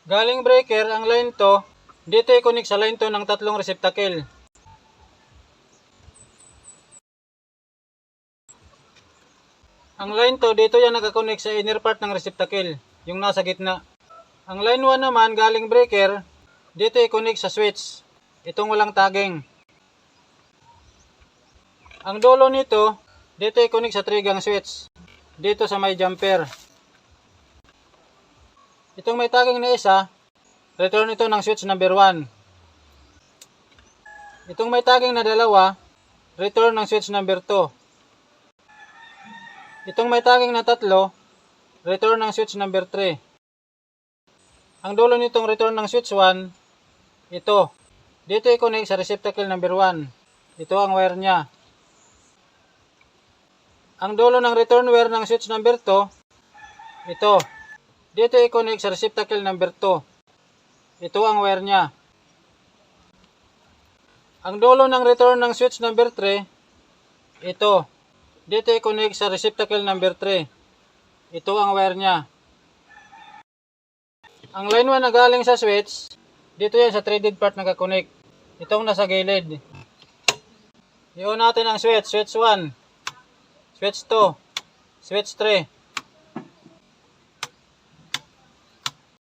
Galing breaker ang line to, dito i-connect sa line to ng tatlong receptacle. Ang line to, dito yan nakakonect sa inner part ng receptacle, yung nasa gitna. Ang line 1 naman, galing breaker, dito i-connect sa switch, itong walang tagging. Ang dulo nito, dito i-connect sa trigang switch, dito sa may jumper. Itong may tagging na isa, return ito ng switch number 1. Itong may tagging na dalawa, return ng switch number 2. Itong may tagging na tatlo, return ng switch number 3. Ang dulo nitong return ng switch 1, ito. Dito i-connect sa receptacle number 1. Ito ang wire niya. Ang dulo ng return wire ng switch number 2, ito. Dito i-connect sa receptacle number 2. Ito ang wire niya. Ang dulo ng return ng switch number 3, ito. Dito i-connect sa receptacle number 3. Ito ang wire niya. Ang line 1 na galing sa switch, dito yan sa threaded part nakakonect. Itong nasa gilid. I-on natin ang switch. Switch 1, switch 2, switch 3.